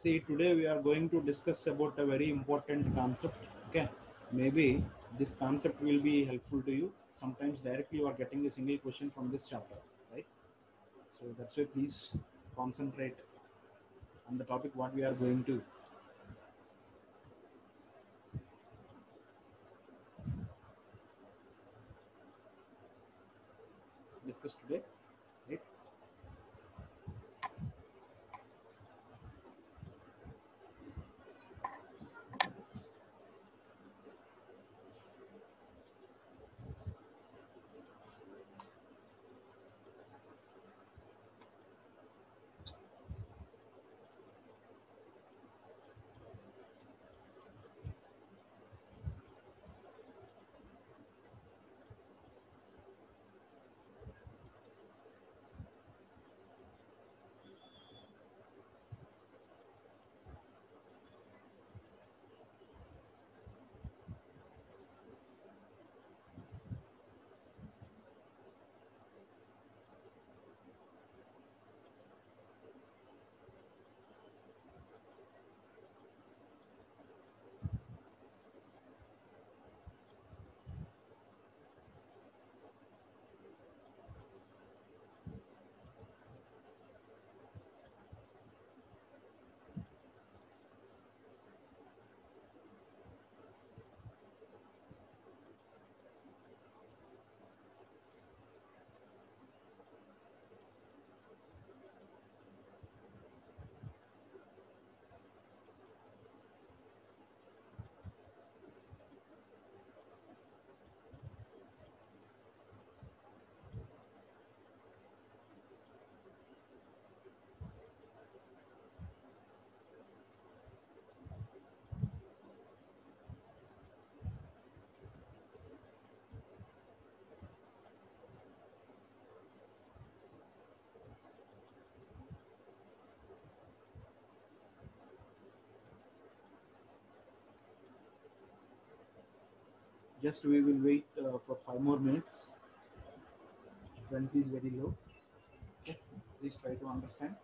See, today we are going to discuss about a very important concept. Okay, maybe this concept will be helpful to you. Sometimes directly you are getting a single question from this chapter, right? So that's why please concentrate on the topic what we are going to discuss today, right? Just we will wait for 5 more minutes. Strength is very low. Okay, please try to understand.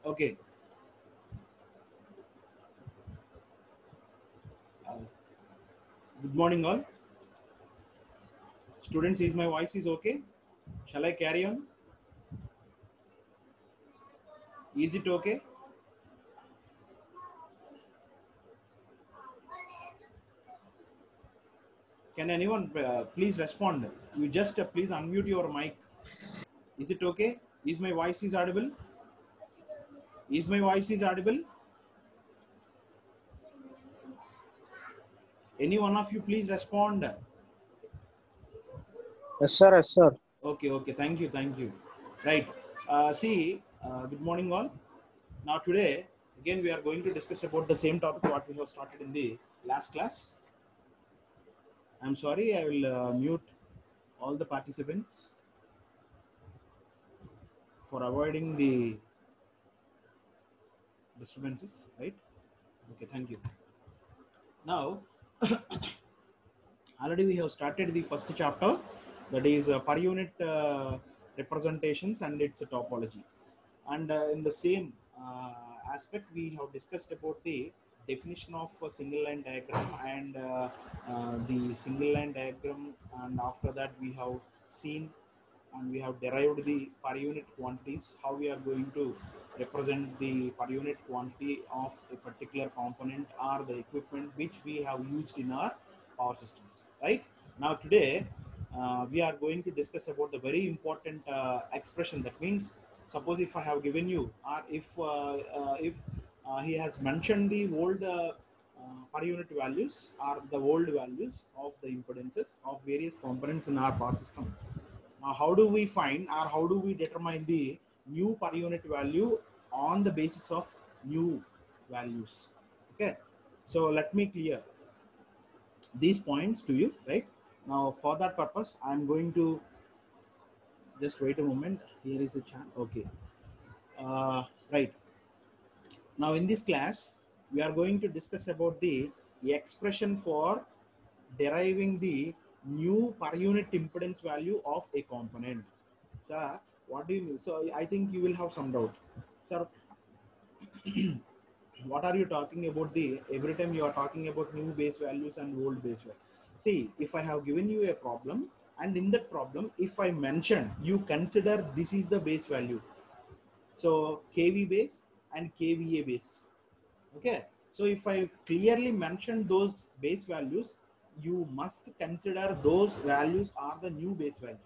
Okay. Good morning, all students. Is my voice is okay? Shall I carry on? Is it okay? Can anyone please respond? You just please unmute your mic. Is it okay? Is my voice is audible? Is my voice is audible? Any one of you please respond. Yes, sir. Yes, sir. Okay, okay. Thank you, thank you. Right. Good morning, all. Now today again we are going to discuss about the same topic what we have started in the last class. I'm sorry, I will mute all the participants for avoiding the disturbances, right? Okay, thank you. Now already we have started the first chapter, that is per unit representations and its topology. And in the same aspect, we have discussed about the definition of a single line diagram and the single line diagram, and after that we have seen and we have derived the per unit quantities, how we are going to represent the per unit quantity of a particular component or the equipment which we have used in our power systems, right? Now today we are going to discuss about the very important expression. That means, suppose if I have given you, or if he has mentioned the old per unit values or the old values of the impedances of various components in our power system. Now, how do we find or how do we determine the new per unit value on the basis of new values? Okay, so let me clear these points to you, right? Now, for that purpose, I'm going to just wait a moment. Here is a chat. Okay, right. Now, in this class, we are going to discuss about the expression for deriving the new per unit impedance value of a component. Sir, what do you mean? So I think you will have some doubt. Sir, what are you talking about? The every time you are talking about new base values and old base value. See, if I have given you a problem, and in that problem, if I mention, you consider this is the base value. So KV base and KVA base. Okay. So if I clearly mention those base values, you must consider those values are the new base values.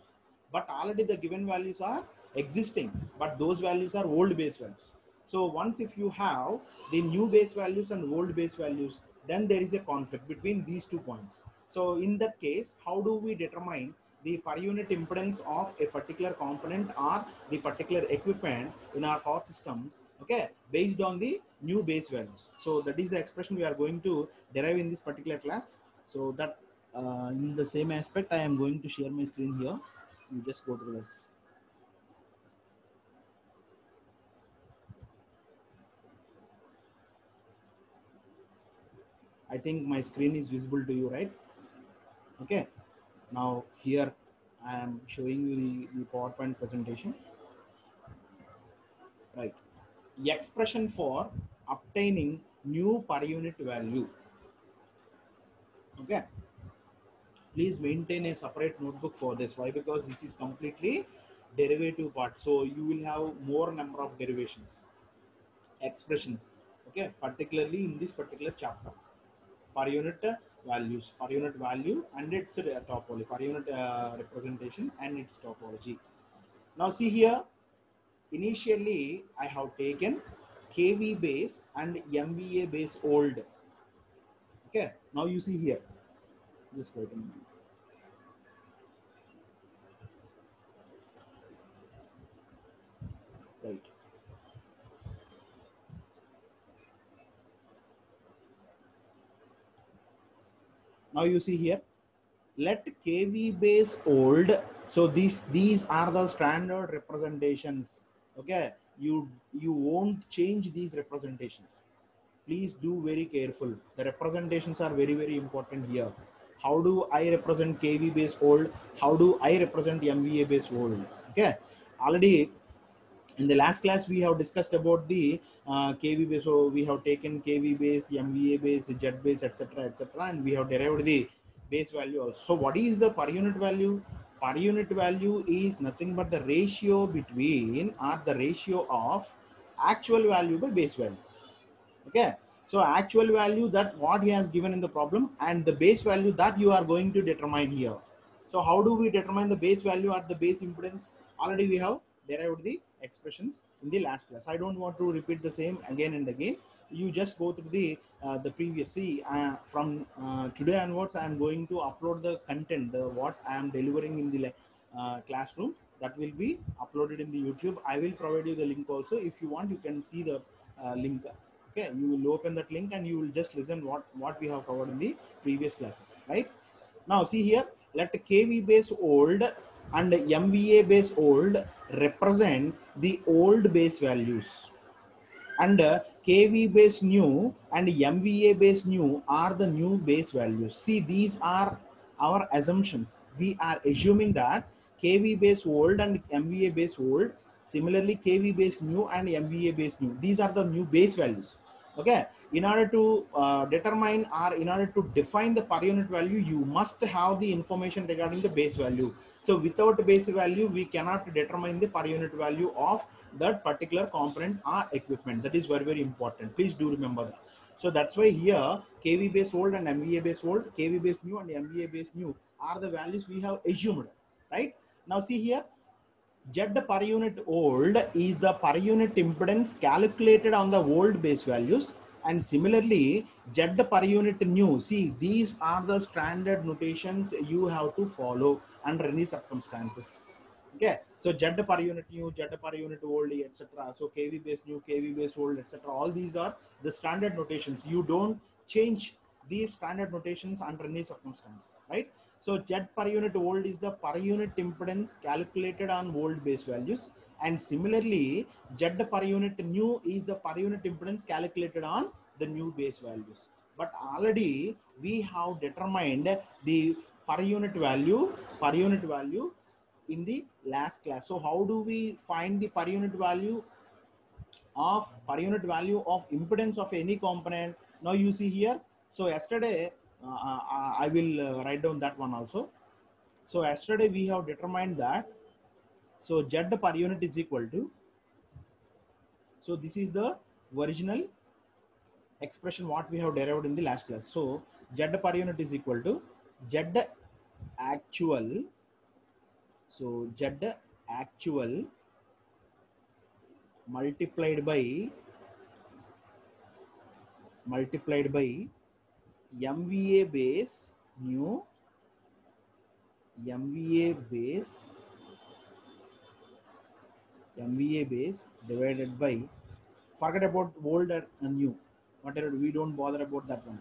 But already the given values are existing, but those values are old base values. So once if you have the new base values and old base values, then there is a conflict between these 2 points. So in that case, how do we determine the per unit impedance of a particular component or the particular equipment in our power system, okay, based on the new base values? So that is the expression we are going to derive in this particular class. So that in the same aspect, I am going to share my screen here. You just go to this. I think my screen is visible to you, right? Okay. Now here I am showing you the PowerPoint presentation. Right. The expression for obtaining new per unit value. Okay. Please maintain a separate notebook for this. Why? Because this is completely derivative part. So you will have more number of derivations, expressions. Okay. Particularly in this particular chapter. Per unit values, per unit value and its topology, per unit representation and its topology. Now see here, initially I have taken KV base and MVA base old. Okay, now you see here, just wait a minute. Right. Now you see here, let KV base old. So these are the standard representations. Okay, you won't change these representations. Please do very careful. The representations are very important here. How do I represent KV base old? How do I represent MVA base old? Okay, already in the last class we have discussed about the KV base. So we have taken KV base, MVA base, Z base, etc., and we have derived the base value also. So what is the per unit value? Per unit value is nothing but the ratio between, or the ratio of actual value by base value. Okay, so actual value that what he has given in the problem and the base value that you are going to determine here. So how do we determine the base value or the base impedance? Already we have derived the expressions in the last class. I don't want to repeat the same again and again. You just go through the previous. See, from today onwards I am going to upload the content, the what I am delivering in the classroom, that will be uploaded in the YouTube. I will provide you the link also. If you want, you can see the link. Okay, you will open that link and you will just listen what we have covered in the previous classes, right? Now see here, let KV base old and MVA base old represent the old base values. and kV base new and MVA base new are the new base values. See, these are our assumptions. We are assuming that kV base old and MVA base old, similarly kV base new and MVA base new, these are the new base values. Okay, in order to determine or in order to define the per unit value, you must have the information regarding the base value. So without base value, we cannot determine the per unit value of that particular component or equipment. That is very, very important. Please do remember that. So that's why here kV base old and MVA base old, kV base new and MVA base new are the values we have assumed, right? Now see here, Z per unit old is the per unit impedance calculated on the old base values, and similarly Z per unit new, see, these are the standard notations you have to follow under any circumstances. Okay, so Z per unit new, Z per unit old, etc. So kV base new, kV base old, etc. All these are the standard notations. You don't change these standard notations under any circumstances, right? So Z per unit old is the per unit impedance calculated on old base values, and similarly Z per unit new is the per unit impedance calculated on the new base values. But already we have determined the per unit value in the last class. So how do we find the per unit value of impedance of any component? Now you see here. So yesterday I will write down that one also. So yesterday we have determined that, so Z per unit is equal to, so this is the original expression what we have derived in the last class. So Z per unit is equal to Z actual, so Z actual multiplied by MVA base new, MVA base divided by, forget about old and new, whatever, we don't bother about that one.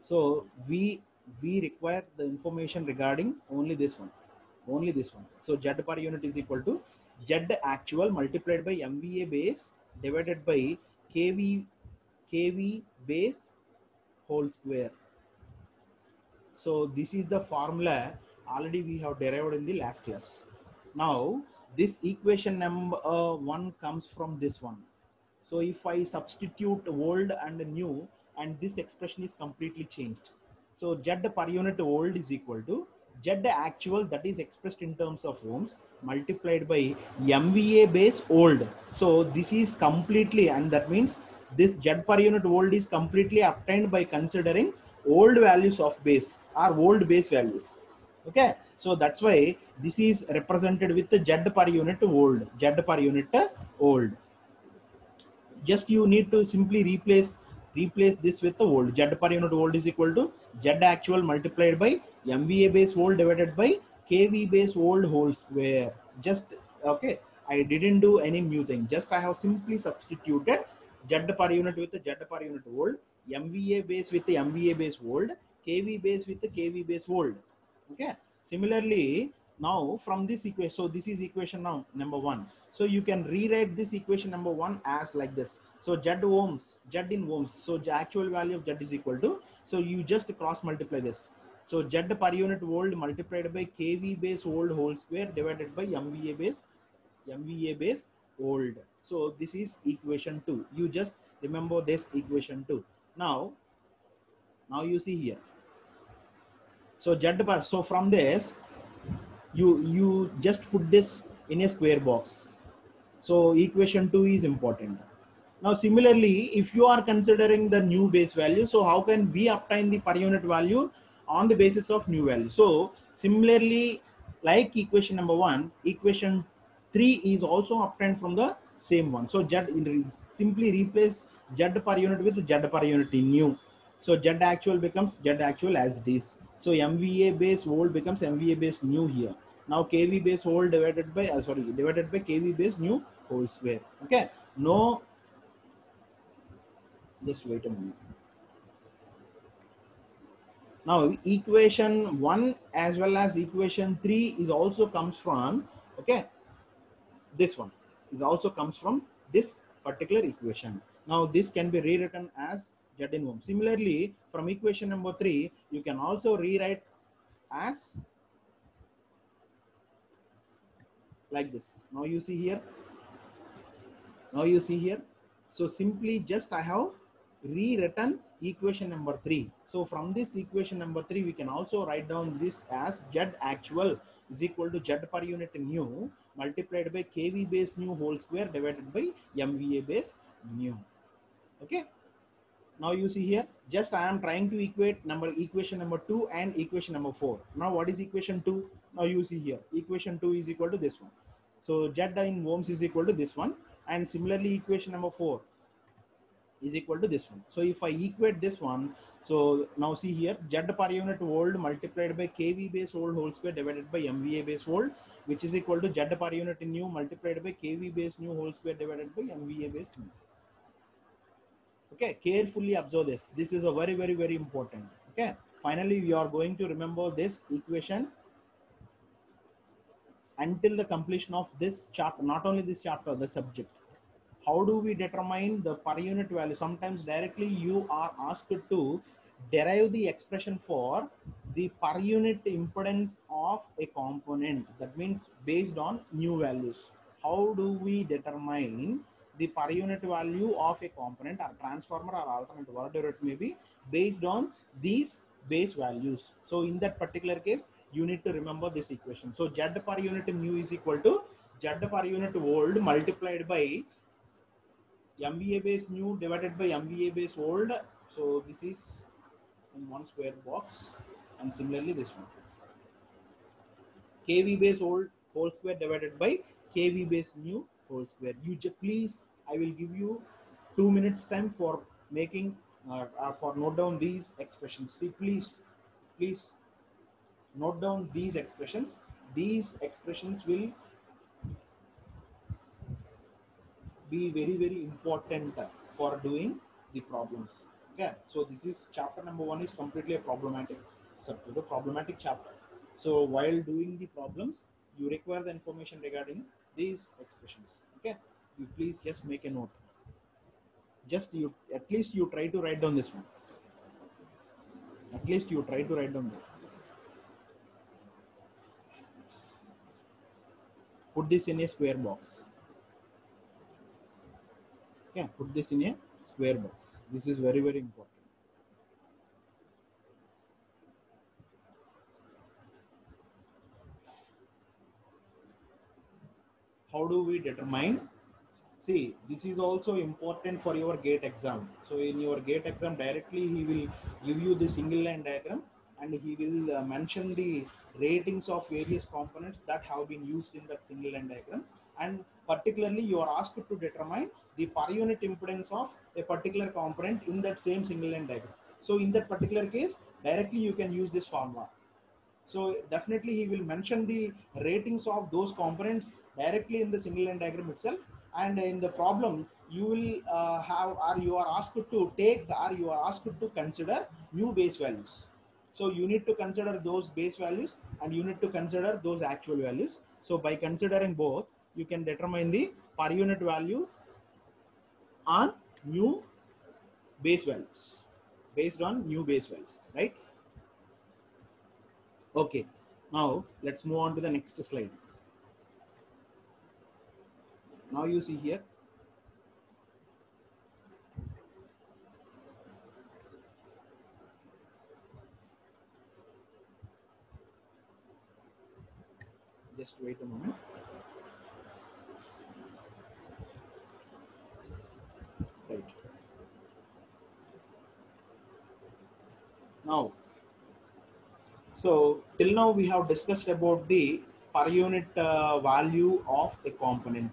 So we require the information regarding only this one. So Z per unit is equal to Z actual multiplied by MVA base divided by kV base whole square. So this is the formula already we have derived in the last class. Now this equation number 1 comes from this one. So if I substitute old and new, and this expression is completely changed. So Z per unit old is equal to Z actual, that is expressed in terms of ohms, multiplied by MVA base old. So this is completely, and that means this Z per unit old is completely obtained by considering old values of base or old base values. Okay, so that's why this is represented with the Z per unit old, Z per unit old. Just you need to simply replace this with the old. Z per unit old is equal to Z actual multiplied by MVA base old divided by kV base old whole square. Just okay, I didn't do any new thing, just I have simply substituted Z per unit with the Z per unit old, MVA base with the MVA base old, kV base with the kV base old. Okay, similarly now from this equation, so this is equation now number 1. So you can rewrite this equation number 1 as like this. So Z in ohms. So the actual value of Z is equal to, so you just cross multiply this. So Z per unit old multiplied by kV base old whole square divided by MVA base old. So this is equation 2. You just remember this equation 2. Now you see here. So Z per, so from this you just put this in a square box. So equation 2 is important. Now similarly, if you are considering the new base value, so how can we obtain the per unit value on the basis of new value? So similarly, like equation number 1, equation 3 is also obtained from the same one. So simply replace Z per unit with Z per unit in new. So Z actual becomes Z actual as it is. So MVA base old becomes MVA base new here. Now kV base old divided by kV base new whole square. Okay, no, just wait a minute. Now equation 1 as well as equation 3 is also comes from, okay, this one is also comes from this particular equation. Now this can be rewritten as Z in ohm. Similarly, from equation number 3, you can also rewrite as like this. Now you see here. Now you see here. So simply just I have rewritten equation number 3. So from this equation number 3, we can also write down this as Z actual is equal to Z per unit nu multiplied by kV base nu whole square divided by MVA base nu. Okay. Now you see here, just I am trying to equate equation number 2 and equation number 4. Now what is equation 2? Now you see here, equation 2 is equal to this one. So Z in ohms is equal to this one, and similarly equation number 4 is equal to this one. So if I equate this one, so now see here, Z per unit volt multiplied by kV base volt whole square divided by MVA base volt, which is equal to Z per unit in nu multiplied by kV base nu whole square divided by MVA base nu. Okay, carefully observe this. This is a very important. Okay, finally we are going to remember this equation until the completion of this chapter. Not only this chapter, the subject. How do we determine the per unit value? Sometimes directly you are asked to derive the expression for the per unit impedance of a component. That means based on new values. How do we determine the per unit value of a component or transformer or alternative, whatever it may be, based on these base values? So in that particular case, you need to remember this equation. So Z per unit mu is equal to Z per unit volt multiplied by MVA base nu divided by MVA base old. So this is in one square box, and similarly this one. KV base old whole square divided by KV base new whole square. You just please, I will give you 2 minutes time for making for note down these expressions. See, please note down these expressions. These expressions will be very important for doing the problems. Okay, so this is chapter number 1 is completely a problematic subject, a problematic chapter. So while doing the problems, you require the information regarding these expressions. Okay, you please just make a note. Just you at least you try to write down this one. At least you try to write down that. Put this in a square box. Okay, put this in a square box. This is very important. How do we determine? See, this is also important for your gate exam. So in your gate exam, directly he will give you the single line diagram, and he will mention the ratings of various components that have been used in that single line diagram, and particularly you are asked to determine the per unit impedance of a particular component in that same single line diagram. So in that particular case, directly you can use this formula. So definitely he will mention the ratings of those components directly in the single line diagram itself. And in the problem, you will have, or you are asked to take, or you are asked to consider new base values. So you need to consider those base values, and you need to consider those actual values. So by considering both, you can determine the per unit value on new base values, based on new base values, right? Okay, now let's move on to the next slide. Now you see here, just wait a moment. Right. Now, so till now we have discussed about the per unit value of a component.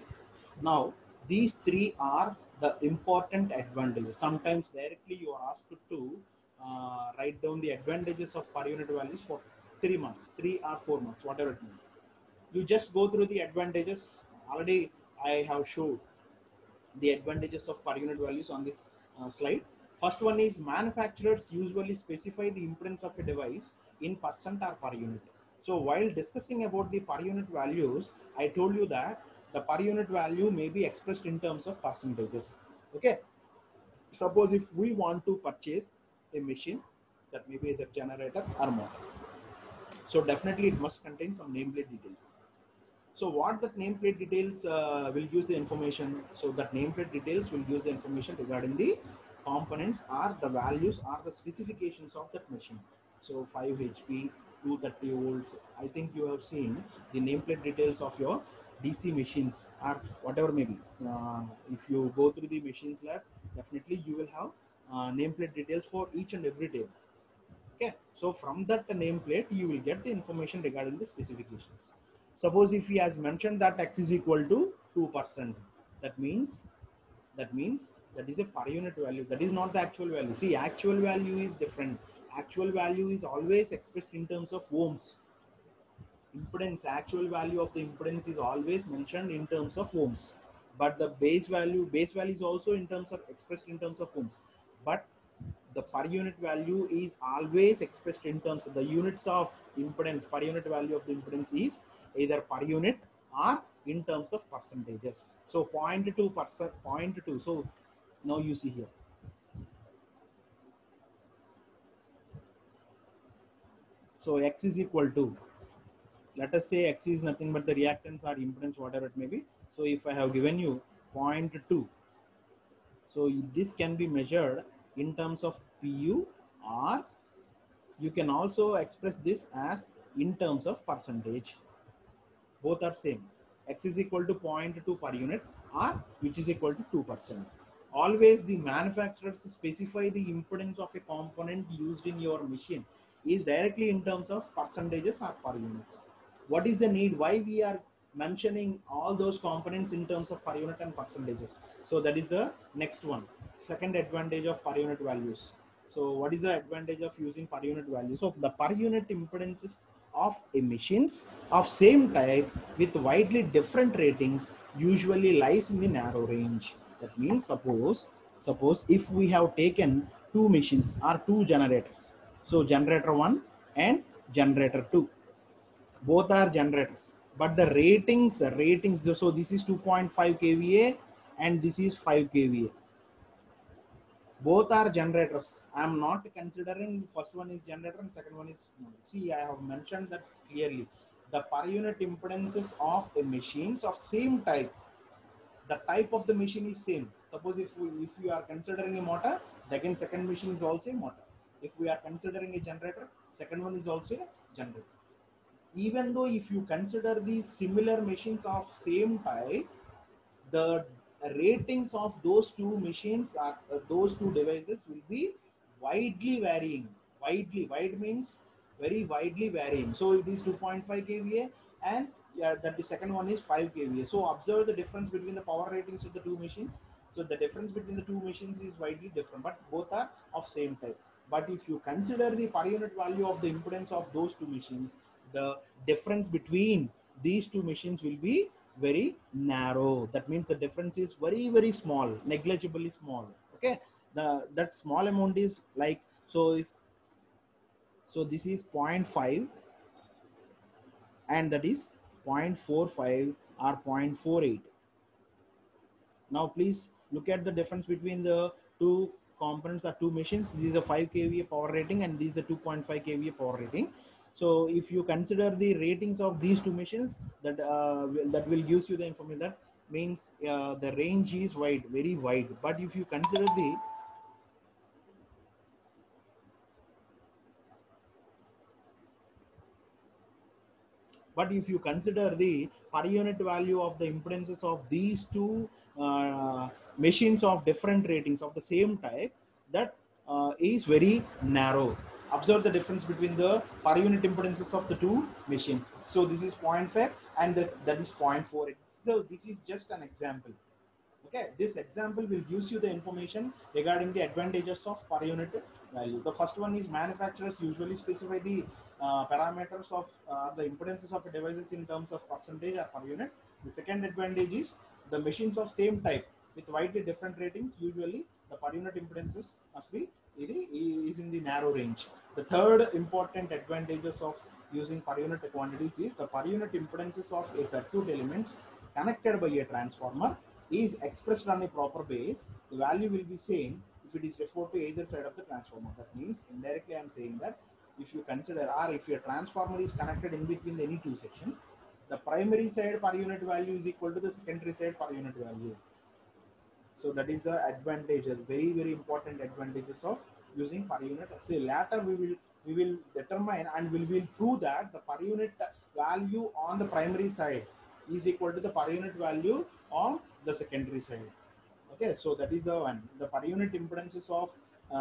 Now, these three are the important advantages. Sometimes directly you are asked to write down the advantages of per unit values for 3 months, 3 or 4 months, whatever it may be. You just go through the advantages. Already I have showed the advantages of per unit values on this slide. First one is manufacturers usually specify the impedance of a device in percent or per unit. So while discussing about the per unit values, I told you that the per unit value may be expressed in terms of percentages. Okay. Suppose if we want to purchase a machine, that may be the generator or motor. So definitely it must contain some nameplate details. So what that nameplate details will use the information. So that nameplate details will use the information regarding the components or the values or the specifications of that machine. So 5 HP, 230 volts. I think you have seen the nameplate details of your DC machines or whatever maybe. If you go through the machines lab, definitely you will have nameplate details for each and every table. Okay, so from that nameplate you will get the information regarding the specifications. Suppose if he has mentioned that x is equal to 2%, that means that is a per unit value. That is not the actual value. See, actual value is different. Actual value is always expressed in terms of ohms. Impedance, actual value of the impedance is always mentioned in terms of ohms. But the base value is also in terms of expressed in terms of ohms. But the per unit value is always expressed in terms of the units of impedance. Per unit value of the impedance is either per unit or in terms of percentages. So 0.2%, 0.2. So now you see here. So x is equal to, let us say x is nothing but the reactance or impedance, whatever it may be. So if I have given you 0.2, so this can be measured in terms of pu, or you can also express this as in terms of percentage. Both are same. X is equal to 0.2 per unit, or which is equal to 2%. Always the manufacturers specify the impedance of a component used in your machine is directly in terms of percentages or per units. What is the need? Why we are mentioning all those components in terms of per unit and percentages? So that is the next one. Second advantage of per unit values. So what is the advantage of using per unit value? So the per unit impedances of emissions of same type with widely different ratings usually lies in the narrow range. That means suppose if we have taken two machines or two generators. So generator 1 and generator 2. Both are generators. But the ratings, so this is 2.5 kVA and this is 5 kVA. Both are generators. I am not considering first one is generator and second one is, see, I have mentioned that clearly. The per unit impedances of the machines of same type, the type of the machine is same. Suppose if you are considering a motor, again second machine is also a motor. If we are considering a generator, second one is also a generator. Even though if you consider the similar machines of same type, the ratings of those two machines are those two devices will be widely varying. Wide means very widely varying. So it is 2.5 kVA and that the second one is 5 kVA. So observe the difference between the power ratings of the two machines. So the difference between the two machines is widely different, but both are of same type. But if you consider the per unit value of the impedance of those two machines, the difference between these two machines will be very narrow. That means the difference is very small, negligibly small. Okay, that small amount is like, so if so this is 0.5 and that is 0.45 or 0.48. Now please look at the difference between the two components or two machines. This is a 5 kVA power rating and this is a 2.5 kVA power rating. So if you consider the ratings of these two machines, that that will gives you the information. That means the range is wide, very wide. But if you consider the per unit value of the impedances of these two machines of different ratings of the same type, that is very narrow. Observe the difference between the per unit impedances of the two machines. So this is 0.5 and that is 0.4. So this is just an example. Okay, this example will gives you the information regarding the advantages of per unit value. The first one is manufacturers usually specify the parameters of the impedances of devices in terms of percentage or per unit. The second advantage is the machines of same type with widely different ratings, usually the per unit impedances must be is in the narrow range. The third important advantages of using per unit quantities is the per unit impedances of a circuit elements connected by a transformer is expressed on a proper base. The value will be same if if it is referred to either side of the transformer. That means indirectly I am saying that if you consider, or if your transformer is connected in between any two sections, the primary side per unit value is equal to the secondary side per unit value. So that is the advantages, very important advantages of using per unit. See, later we will determine and we will prove that the per unit value on the primary side is equal to the per unit value on the secondary side. Okay, so that is the one. The per unit impedances of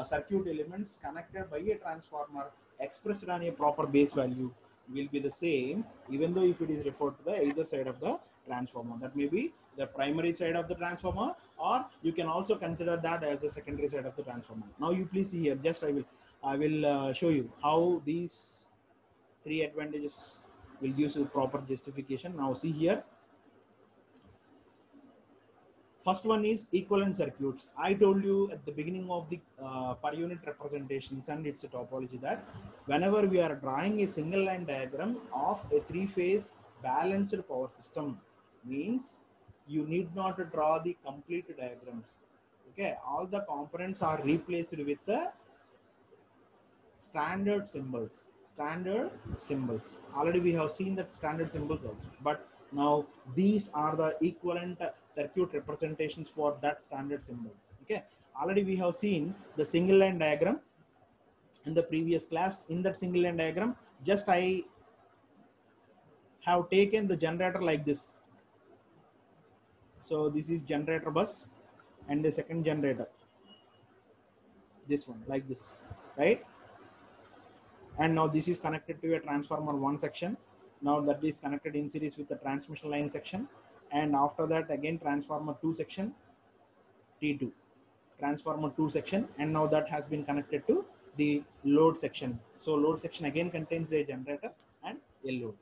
circuit elements connected by a transformer expressed on a proper base value will be the same, even though if it is referred to the either side of the transformer. That may be the primary side of the transformer, or you can also consider that as the secondary side of the transformer. Now you please see here. Just I will show you how these three advantages will give you proper justification. Now see here. First one is equivalent circuits. I told you at the beginning of the per unit representations and its topology that whenever we are drawing a single line diagram of a three-phase balanced power system, means you need not draw the complete diagrams. Okay, all the components are replaced with the standard symbols. Already we have seen that standard symbols also, but now these are the equivalent circuit representations for that standard symbol. Okay, already we have seen the single line diagram in the previous class. In that single line diagram, just I have taken the generator like this. So this is generator bus and the second generator, this one like this, right? And now this is connected to a transformer 1 section. Now that is connected in series with the transmission line section, and after that again transformer 2 section, T2, transformer 2 section, and now that has been connected to the load section. So load section again contains a generator and a load.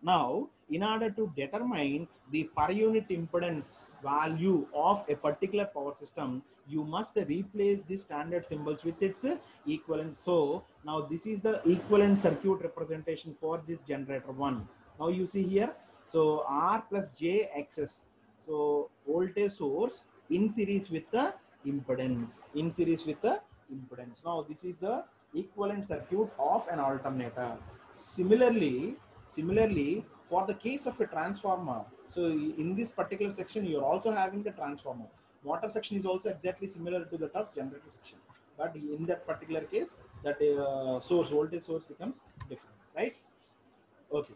Now, in order to determine the per unit impedance value of a particular power system, you must replace the standard symbols with its equivalent. So now this is the equivalent circuit representation for this generator 1. Now you see here, so R plus J XS. So voltage source in series with the impedance. Now this is the equivalent circuit of an alternator. Similarly, for the case of a transformer, so in this particular section, you're also having the transformer. Motor section is also exactly similar to that of generator section. But in that particular case, that voltage source becomes different, right? Okay.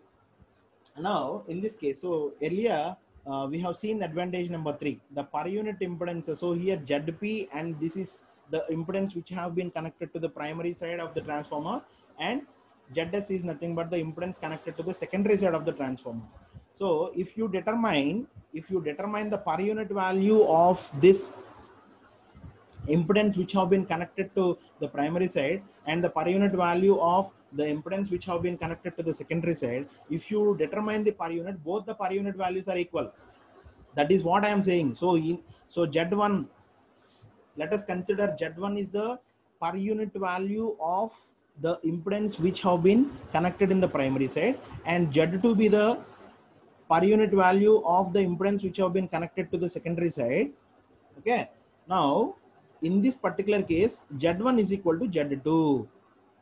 Now, in this case, so earlier, we have seen advantage number 3, the per unit impedance. So here ZP, and this is the impedance which have been connected to the primary side of the transformer, and ZS is nothing but the impedance connected to the secondary side of the transformer. So if you determine the per unit value of this impedance which have been connected to the primary side and the per unit value of the impedance which have been connected to the secondary side, if you determine the per unit, both the per unit values are equal. That is what I am saying. So Z1, let us consider Z1 is the per unit value of the impedance which have been connected in the primary side, and Z2 be the per unit value of the impedance which have been connected to the secondary side. Okay, now in this particular case, Z1 is equal to Z2.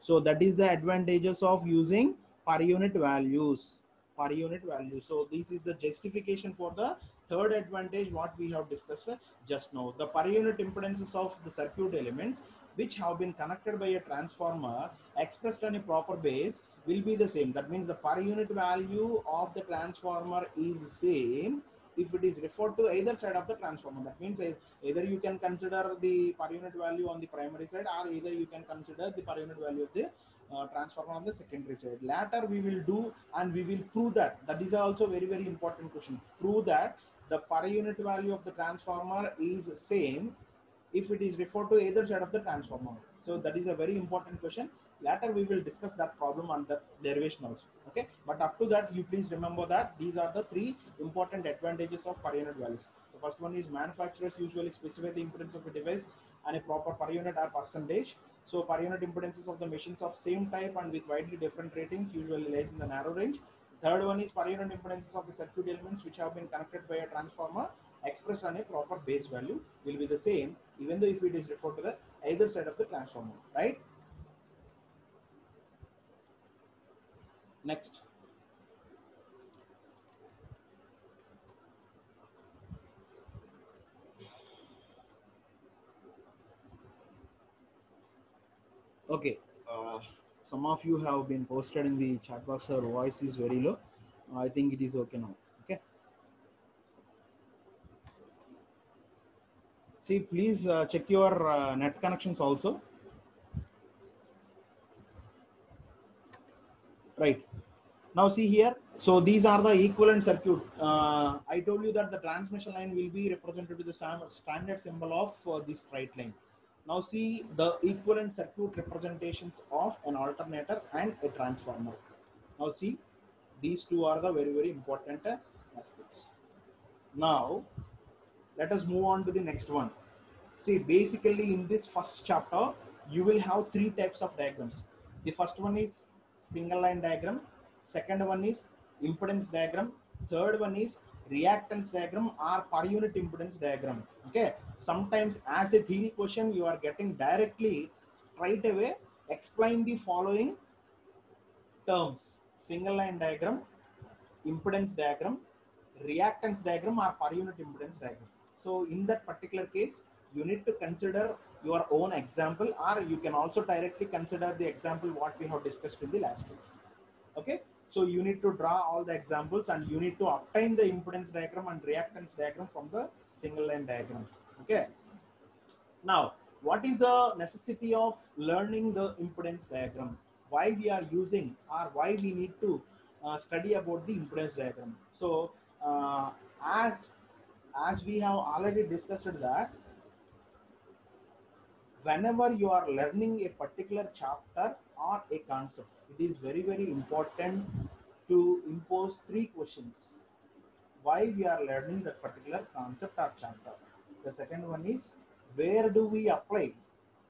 So that is the advantages of using per unit values. So this is the justification for the third advantage what we have discussed just now. The per unit impedances of the circuit elements which have been connected by a transformer expressed on a proper base will be the same. That means the per unit value of the transformer is same if it is referred to either side of the transformer. That means either you can consider the per unit value on the primary side, or either you can consider the per unit value of the transformer on the secondary side. Later we will do and we will prove that. That is also very important question. Prove that the per unit value of the transformer is same if it is referred to either side of the transformer. So that is a very important question. Later we will discuss that problem on the derivation also. Okay, but up to that, you please remember that these are the 3 important advantages of per unit values. The first one is manufacturers usually specify the impedance of a device and a proper per unit or percentage. So per unit impedances of the machines of same type and with widely different ratings usually lies in the narrow range. Third one is per unit impedances of the circuit elements which have been connected by a transformer expressed on a proper base value will be the same, even though if it is referred to the either side of the transformer, right? Next. Okay. Some of you have been posted in the chat box. Our voice is very low. I think it is okay now. Okay. See, please check your net connections also. Right. Now see here. So these are the equivalent circuit. I told you that the transmission line will be represented with the standard symbol of this straight line. Now see the equivalent circuit representations of an alternator and a transformer. Now see, these two are the very, very important aspects. Now let us move on to the next one. See, basically in this first chapter, you will have three types of diagrams. The first one is single line diagram. Second one is impedance diagram. Third one is reactance diagram or per unit impedance diagram. Okay. Sometimes as a theory question, you are getting directly straight away explain the following terms: single line diagram, impedance diagram, reactance diagram, or per unit impedance diagram. So in that particular case, you need to consider your own example, or you can also directly consider the example what we have discussed in the last class. Okay, so you need to draw all the examples and you need to obtain the impedance diagram and reactance diagram from the single line diagram. Okay, now what is the necessity of learning the impedance diagram? Why we are using, or why we need to study about the impedance diagram? So as we have already discussed that whenever you are learning a particular chapter or a concept, it is very, very important to impose three questions. Why we are learning that particular concept or chapter? The second one is, where do we apply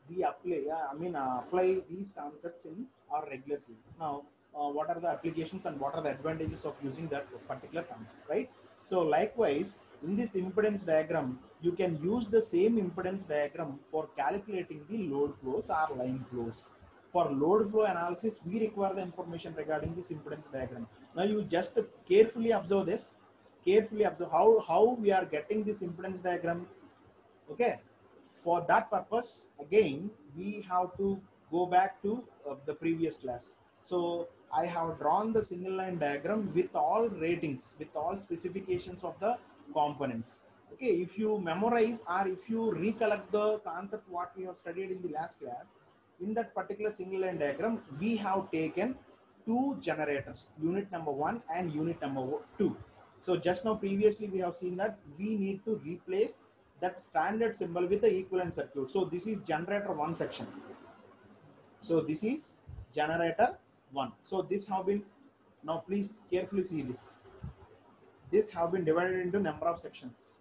apply these concepts in our regular field? Now, what are the applications and what are the advantages of using that particular concept, right? So likewise, in this impedance diagram, you can use the same impedance diagram for calculating the load flows or line flows. For load flow analysis, we require the information regarding this impedance diagram. Now you just carefully observe this. Carefully observe how we are getting this impedance diagram. Okay. For that purpose, again, we have to go back to the previous class. So I have drawn the single line diagram with all ratings, with all specifications of the components. Okay, if you memorize or if you recollect the concept what we have studied in the last class, in that particular single line diagram, we have taken two generators, unit number 1 and unit number 2. So just now previously we have seen that we need to replace that standard symbol with the equivalent circuit. So this is generator 1 section. So this is generator 1. So this have been, now please carefully see this. This have been divided into number of sections.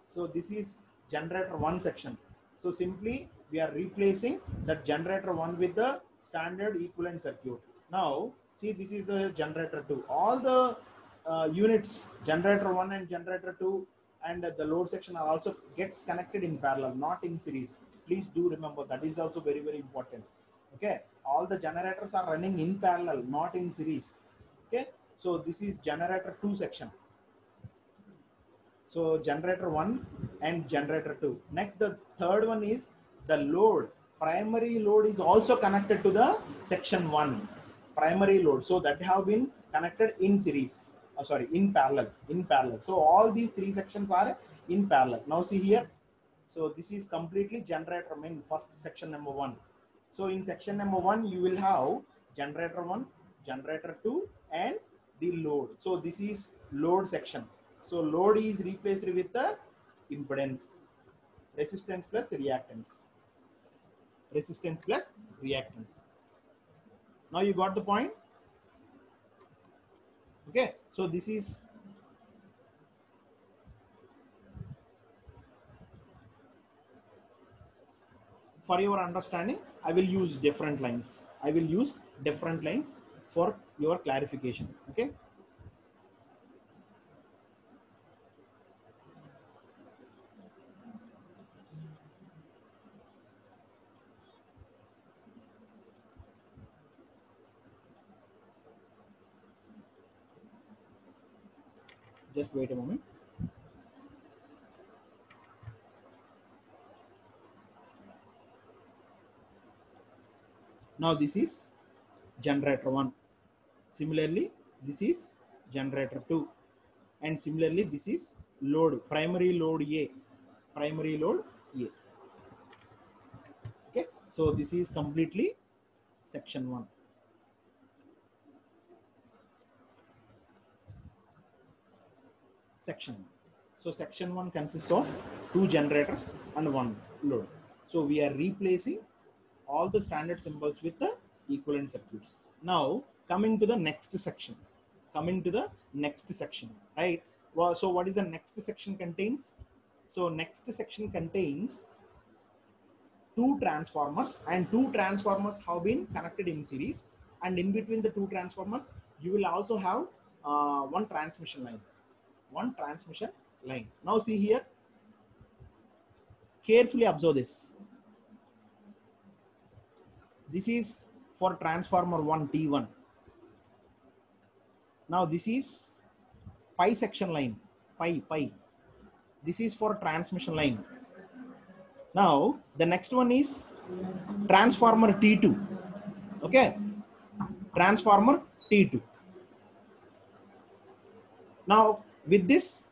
So this is generator 1 section. So simply we are replacing that generator 1 with the standard equivalent circuit. Now see, this is the generator 2. All the units, generator 1 and generator 2 and the load section are also gets connected in parallel, not in series. Please do remember, that is also very, very important. Okay, all the generators are running in parallel, not in series. Okay, so this is generator 2 section. So generator 1 and generator 2. Next, the third one is the load. Primary load is also connected to the section 1. Primary load. So that have been connected in series. In parallel. So all these three sections are in parallel. Now see here. So this is completely generator main first section number 1. So in section number 1, you will have generator 1, generator 2, and the load. So this is load section. So load is replaced with the impedance, resistance plus reactance. Resistance plus reactance. Now you got the point? Okay. So this is for your understanding. I will use different lines. For your clarification. Okay. Just wait a moment. Now this is generator 1. Similarly, this is generator 2. And similarly, this is load, primary load A. Primary load A. Okay. So this is completely section 1. Section 1. So section 1 consists of 2 generators and 1 load. So we are replacing all the standard symbols with the equivalent circuits. Now coming to the next section. Right? Well, so what is the next section contains? So next section contains 2 transformers, and 2 transformers have been connected in series, and in between the 2 transformers you will also have one transmission line. Now see here, carefully observe this. This is for transformer 1 T1. Now this is pi section line, pi. This is for transmission line. Now the next one is transformer T2. Okay, transformer T2. Now with this,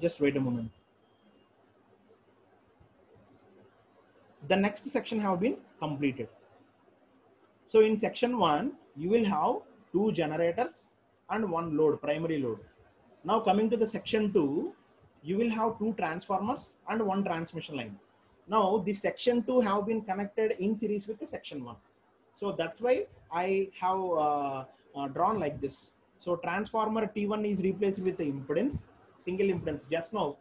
just wait a moment. The next section have been completed. So in section 1, you will have 2 generators and 1 load, primary load. Now coming to the section 2, you will have 2 transformers and 1 transmission line. Now this section 2 have been connected in series with the section 1. So that's why I have drawn like this. So transformer T1 is replaced with the impedance, single impedance. Just now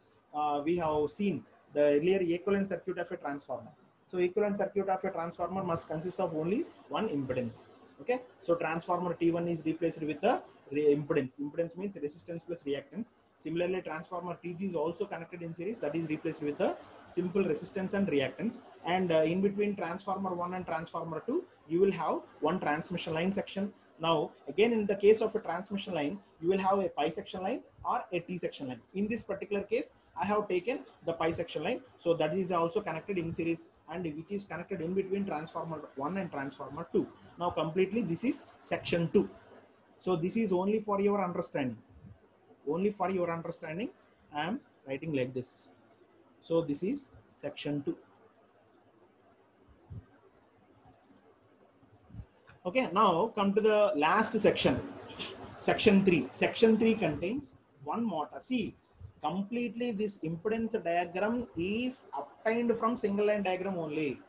we have seen the earlier equivalent circuit of a transformer. So equivalent circuit of a transformer must consist of only one impedance. Okay. So transformer T1 is replaced with the impedance. Impedance means resistance plus reactance. Similarly, transformer T2 is also connected in series, that is replaced with the simple resistance and reactance. And in between transformer 1 and transformer 2, you will have one transmission line section. Now again, in the case of a transmission line, you will have a pi section line or a T section line. In this particular case, I have taken the pi section line. So that is also connected in series, and which is connected in between transformer 1 and transformer 2. Now completely this is section 2. So this is only for your understanding. Only for your understanding, I am writing like this. So this is section 2. Okay, now come to the last section, section 3. Section 3 contains one motor. See, completely this impedance diagram is obtained from single line diagram only.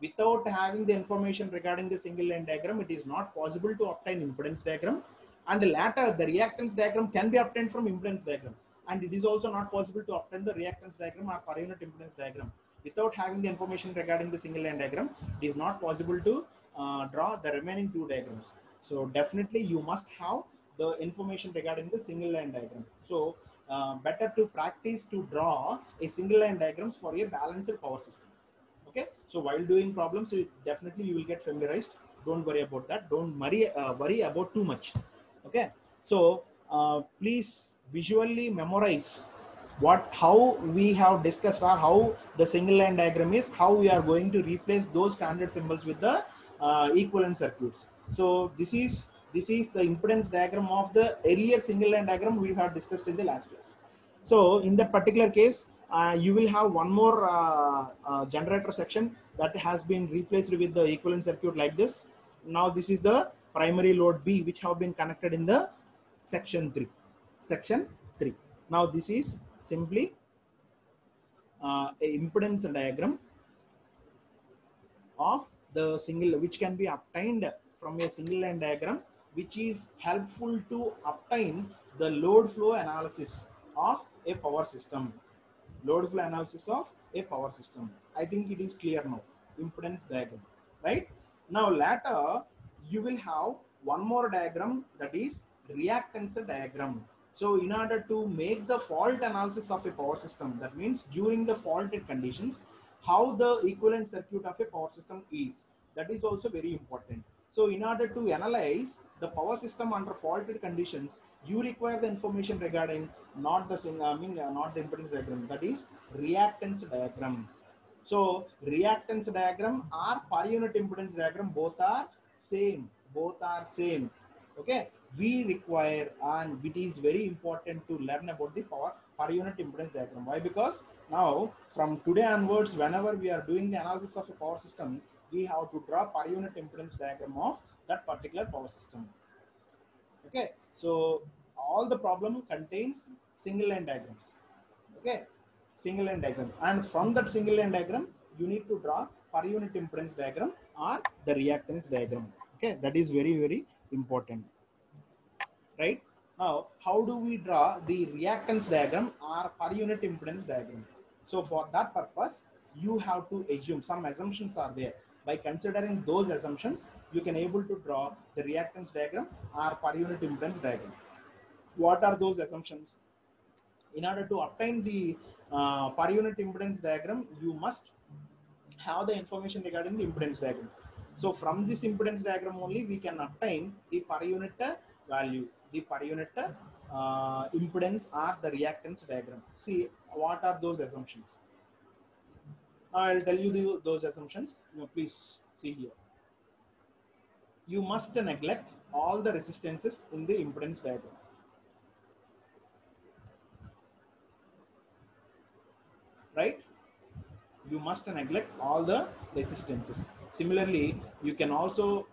Without having the information regarding the single line diagram, it is not possible to obtain impedance diagram. And later, the reactance diagram can be obtained from impedance diagram. And it is also not possible to obtain the reactance diagram or per unit impedance diagram. Without having the information regarding the single line diagram, it is not possible to draw the remaining 2 diagrams. So definitely you must have the information regarding the single line diagram. So better to practice to draw a single line diagrams for a balanced power system. Okay, so while doing problems, definitely you will get familiarized. Don't worry about that. Don't worry about too much. Okay, so please visually memorize how we have discussed, or how the single line diagram is, how we are going to replace those standard symbols with the equivalent circuits. So this is the impedance diagram of the earlier single line diagram we have discussed in the last class. So in that particular case, you will have one more generator section that has been replaced with the equivalent circuit like this. Now this is the primary load B, which have been connected in the section 3. Section 3. Now this is simply a impedance diagram of the single, which can be obtained from a single line diagram, which is helpful to obtain the load flow analysis of a power system. Load flow analysis of a power system. I think it is clear now. Impedance diagram, right? Now later you will have one more diagram, that is reactance diagram. So in order to make the fault analysis of a power system, that means during the faulted conditions, how the equivalent circuit of a power system is, that is also very important. So in order to analyze the power system under faulted conditions, you require the information regarding not the not the impedance diagram, that is reactance diagram. So reactance diagram or per unit impedance diagram, both are same. Both are same. Okay. We require, and it is very important to learn about the power per unit impedance diagram. Why? Because now from today onwards, whenever we are doing the analysis of a power system, we have to draw per unit impedance diagram of that particular power system. Okay. So all the problem contains single line diagrams. Okay. Single line diagram, and from that single line diagram you need to draw per unit impedance diagram or the reactance diagram. Okay, that is very, very important. Right. Now how do we draw the reactance diagram or per unit impedance diagram? So for that purpose you have to assume some assumptions are there. By considering those assumptions, you can able to draw the reactance diagram or per unit impedance diagram. What are those assumptions? In order to obtain the per unit impedance diagram, you must have the information regarding the impedance diagram. So from this impedance diagram only we can obtain the per unit value, the per unit impedance or the reactance diagram. See, what are those assumptions? Now I'll tell you those assumptions. Please see here. You must neglect all the resistances in the impedance diagram. Right? You must neglect all the resistances. Similarly, you can also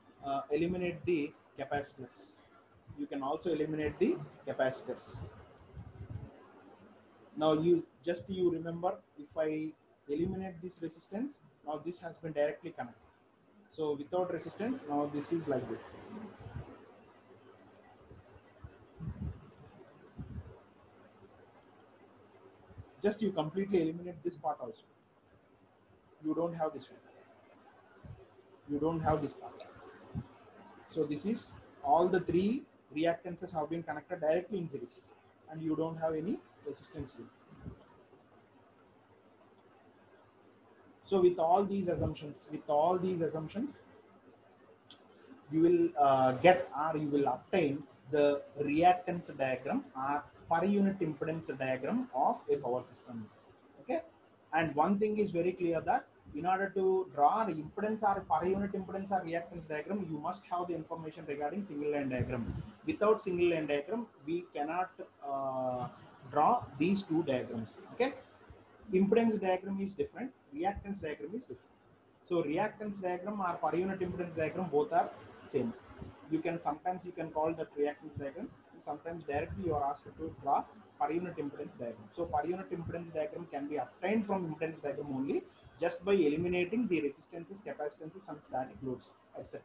eliminate the capacitors. You can also eliminate the capacitors. Now you remember, if I eliminate this resistance, now this has been directly connected. So without resistance, now this is like this. Just you completely eliminate this part also. You don't have this one. You don't have this part. So this is all the three reactances have been connected directly in series, and you don't have any resistance loop. So with all these assumptions, you will get, or you will obtain the reactance diagram or per unit impedance diagram of a power system. Okay, and one thing is very clear, that in order to draw the impedance or per unit impedance or reactance diagram, you must have the information regarding single line diagram. Without single line diagram, we cannot draw these two diagrams. Okay, impedance diagram is different, reactance diagram is different. So reactance diagram or per unit impedance diagram, both are same. You can sometimes you can call that reactance diagram, and sometimes directly you are asked to draw per unit impedance diagram. So per unit impedance diagram can be obtained from impedance diagram only, just by eliminating the resistances, capacitances, and static loads, etc.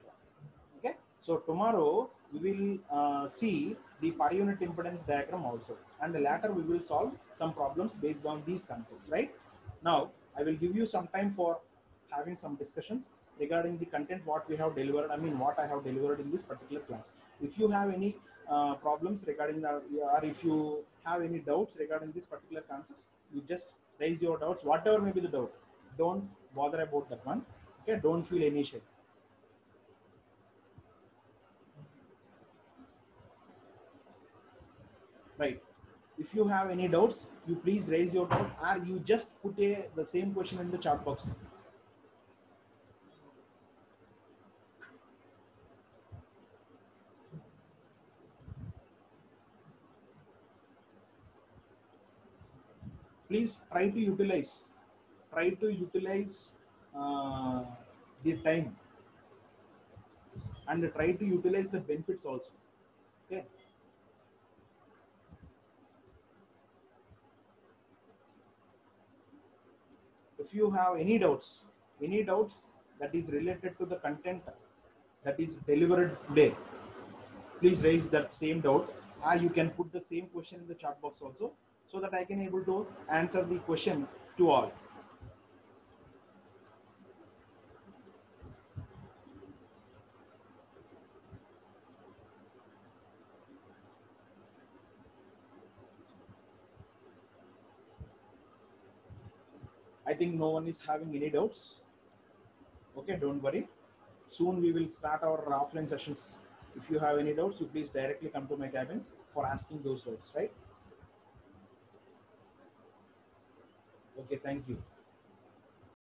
Okay. So tomorrow we will see the per unit impedance diagram also, and later we will solve some problems based on these concepts. Right. Now I will give you some time for having some discussions regarding the content what we have delivered. I mean, what I have delivered in this particular class. If you have any problems regarding that, or if you have any doubts regarding this particular concept, you just raise your doubts, whatever may be the doubt. Don't bother about that one. Okay, don't feel any shame. Right. If you have any doubts, you please raise your doubt, or you just put the same question in the chat box. Please try to utilize uh, the time, and try to utilize the benefits also. Okay. If you have any doubts that is related to the content that is delivered today, please raise that same doubt, or you can put the same question in the chat box also, so that I can able to answer the question to all. I think no one is having any doubts. Okay, don't worry. Soon we will start our offline sessions. If you have any doubts, you please directly come to my cabin for asking those doubts, right? Okay, thank you.